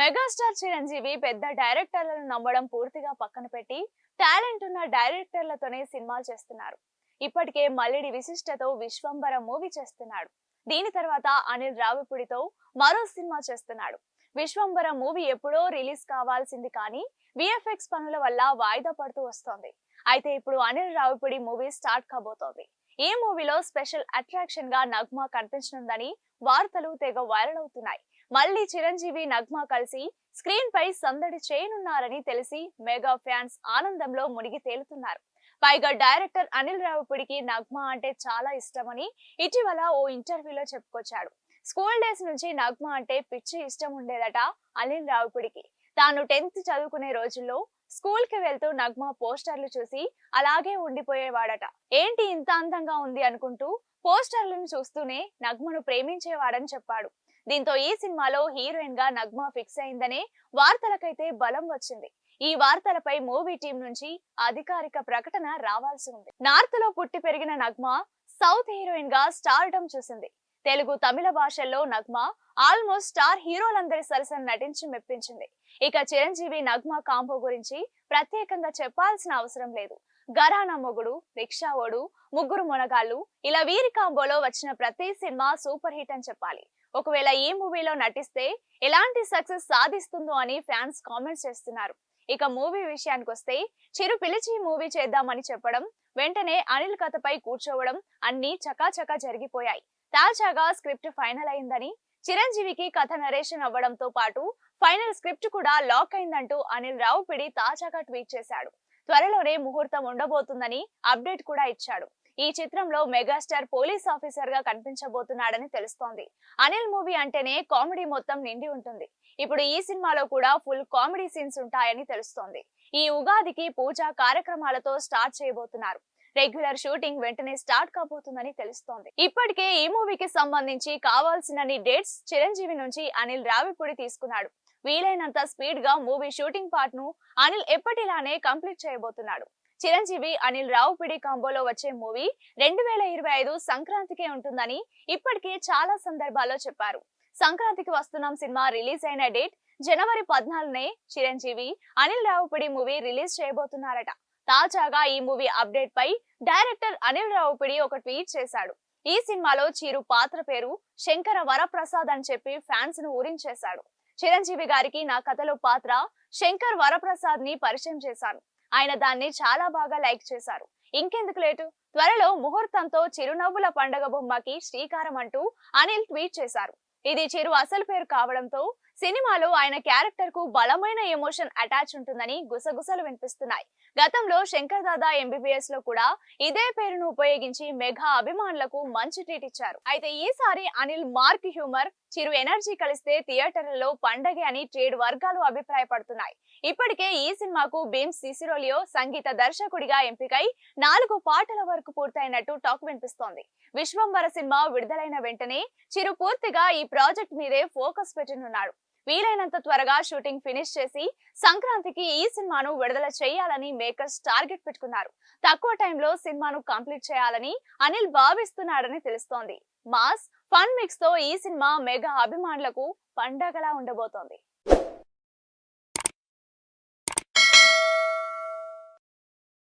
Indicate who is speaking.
Speaker 1: Megastar Chiranjeevi పెద్ద డైరెక్టర్లను నమ్మడం పూర్తిగా పక్కన పెట్టి టాలెంట్ ఉన్న డైరెక్టర్లతోనే సినిమాలు చేస్తున్నారు. ఇప్పటికే మల్లిడి విశిష్టతో విశ్వంబర మూవీ చేస్తున్నాడు. దీని తర్వాత అనిల్ రావిపూడితో మరో సినిమా చేస్తున్నాడు. విశ్వంబర మూవీ ఎప్పుడో రిలీజ్ కావాల్సింది కానీ విఎఫ్ఎక్స్ పనుల వల్ల వాయిదా పడుతూ వస్తోంది. అయితే ఇప్పుడు అనిల్ రావిపూడి మూవీ స్టార్ట్ కాబోతోంది. ఈ మూవీలో స్పెషల్ అట్రాక్షన్ గా నగ్మా కనిపించనుందని వార్తలు తెగ వైరల్ అవుతున్నాయి. మళ్ళీ చిరంజీవి నగ్మా కలిసి స్క్రీన్ పై సందడి చేయనున్నారని తెలిసి మెగా ఫ్యాన్స్ ఆనందంలో మునిగి తేలుతున్నారు. పైగా డైరెక్టర్ అనిల్ రావిపూడికి నగ్మా అంటే చాలా ఇష్టమని ఇటీవల ఓ ఇంటర్వ్యూలో చెప్పుకొచ్చాడు. స్కూల్ డేస్ నుంచి నగ్మా అంటే పిచ్చి ఇష్టం ఉండేదట అనిల్ రావిపూడికి. తాను 10th చదువుకునే రోజుల్లో స్కూల్ కి వెళ్తూ నగ్మా పోస్టర్లు చూసి అలాగే ఉండిపోయేవాడట. ఏంటి ఇంత అందంగా ఉంది అనుకుంటూ పోస్టర్లను చూస్తూనే నగ్మను ప్రేమించేవాడని చెప్పాడు. దీంతో ఈ సినిమాలో హీరోయిన్ గా నగ్మా ఫిక్స్ అయిందనే వార్తలకైతే బలం వచ్చింది. ఈ వార్తలపై మూవీ టీం నుంచి అధికారిక ప్రకటన రావాల్సి ఉంది. నార్త్ లో పుట్టి పెరిగిన నగ్మా సౌత్ హీరోయిన్ గా స్టార్డమ్ చూసింది. తెలుగు, తమిళ భాషల్లో నగ్మా ఆల్మోస్ట్ స్టార్ హీరోలందరి సరసన నటించి మెప్పించింది. ఇక చిరంజీవి నగ్మా కాంబో గురించి ప్రత్యేకంగా చెప్పాల్సిన అవసరం లేదు. గరానా మొగుడు, రిక్షా ఓడు, ముగ్గురు మొనగాళ్ళు ఇలా వీరి కాంబోలో వచ్చిన ప్రతి సినిమా సూపర్ హిట్ అని చెప్పాలి. ఒకవేళ ఈ మూవీలో నటిస్తే ఎలాంటి సక్సెస్ సాధిస్తుందో అని ఫ్యాన్స్ కామెంట్స్ చేస్తున్నారు. ఇక మూవీ విషయానికి వస్తే చిరు పిలిచి మూవీ చేద్దామని చెప్పడం, వెంటనే అనిల్ కథపై కూర్చోవడం అన్ని చకాచకా జరిగిపోయాయి. తాజాగా స్క్రిప్ట్ ఫైనల్ అయిందని, చిరంజీవికి కథ నరేషన్ అవ్వడంతో పాటు ఫైనల్ స్క్రిప్ట్ కూడా లాక్ అయిందంటూ అనిల్ రావిపూడి తాజాగా ట్వీట్ చేశాడు. త్వరలోనే ముహూర్తం ఉండబోతుందని అప్డేట్ కూడా ఇచ్చాడు. ఈ చిత్రంలో మెగాస్టార్ పోలీస్ ఆఫీసర్ గా కనిపించబోతున్నాడని తెలుస్తోంది. అనిల్ మూవీ అంటేనే కామెడీ మొత్తం నిండి ఉంటుంది. ఇప్పుడు ఈ సినిమాలో కూడా ఫుల్ కామెడీ సీన్స్ ఉంటాయని తెలుస్తోంది. ఈ ఉగాదికి పూజా కార్యక్రమాలతో స్టార్ట్ చేయబోతున్నారు. రెగ్యులర్ షూటింగ్ వెంటనే స్టార్ట్ కాబోతుందని తెలుస్తోంది. ఇప్పటికే ఈ మూవీకి సంబంధించి కావాల్సినన్ని డేట్స్ చిరంజీవి నుంచి అనిల్ రావిపూడి తీసుకున్నాడు. వీలైనంత స్పీడ్ గా మూవీ షూటింగ్ పార్ట్ ను అనిల్ ఎప్పటిలానే కంప్లీట్ చేయబోతున్నాడు. చిరంజీవి అనిల్ రావిపూడి కాంబోలో వచ్చే మూవీ 2025 సంక్రాంతికే ఉంటుందని ఇప్పటికే చాలా సందర్భాల్లో చెప్పారు. సంక్రాంతికి వస్తున్నాం సినిమా రిలీజ్ అయిన డేట్ జనవరి 14నే చిరంజీవి అనిల్ రావిపూడి మూవీ రిలీజ్ చేయబోతున్నారట. తాజాగా ఈ మూవీ అప్డేట్ పై డైరెక్టర్ అనిల్ రావిపూడి ఒక ట్వీట్ చేశాడు. ఈ సినిమాలో చిరు పాత్ర పేరు శంకర వరప్రసాద్ అని చెప్పి ఫ్యాన్స్ ను ఊరించేశాడు. చిరంజీవి గారికి నా కథలో పాత్ర శంకర్ వరప్రసాద్ ని పరిచయం చేశాను. ఆయన దాన్ని చాలా బాగా లైక్ చేశారు. ఇంకెందుకు లేటు, త్వరలో ముహూర్తంతో చిరునవ్వుల పండగ బొమ్మకి శ్రీకారం అంటూ అనిల్ ట్వీట్ చేశారు. ఇది చిరు అసలు పేరు కావడంతో సినిమాలో ఆయన క్యారెక్టర్ కు బలమైన ఎమోషన్ అటాచ్ ఉంటుందని గుసగుసలు వినిపిస్తున్నాయి. గతంలో శంకర్ దాదా ఎంబీబీఎస్ లో కూడా ఇదే పేరును ఉపయోగించి మెగా అభిమానులకు మంచి ట్రీట్ ఇచ్చారు. అయితే ఈసారి అనిల్ మార్క్ హ్యూమర్, చిరు ఎనర్జీ కలిస్తే థియేటర్లలో పండగే అని ట్రేడ్ వర్గాలు అభిప్రాయపడుతున్నాయి. ఇప్పటికే ఈ సినిమాకు భీమ్స్ సిసిరోలియో సంగీత దర్శకుడిగా ఎంపికై 4 పాటల వరకు పూర్తయినట్టు టాక్ వినిపిస్తోంది. విశ్వంబర సినిమా విడుదలైన వెంటనే చిరు పూర్తిగా ఈ ప్రాజెక్ట్ మీదే ఫోకస్ పెట్టనున్నాడు. వీలైనంత త్వరగా షూటింగ్ ఫినిష్ చేసి సంక్రాంతికి ఈ సినిమాను విడుదల చేయాలని మేకర్స్ టార్గెట్ పెట్టుకున్నారు. తక్కువ టైంలో సినిమాను కంప్లీట్ చేయాలని అనిల్ భావిస్తున్నాడని తెలుస్తోంది. మాస్ ఫన్ మిక్స్ తో ఈ సినిమా మెగా అభిమానులకు పండగలా ఉండబోతోంది.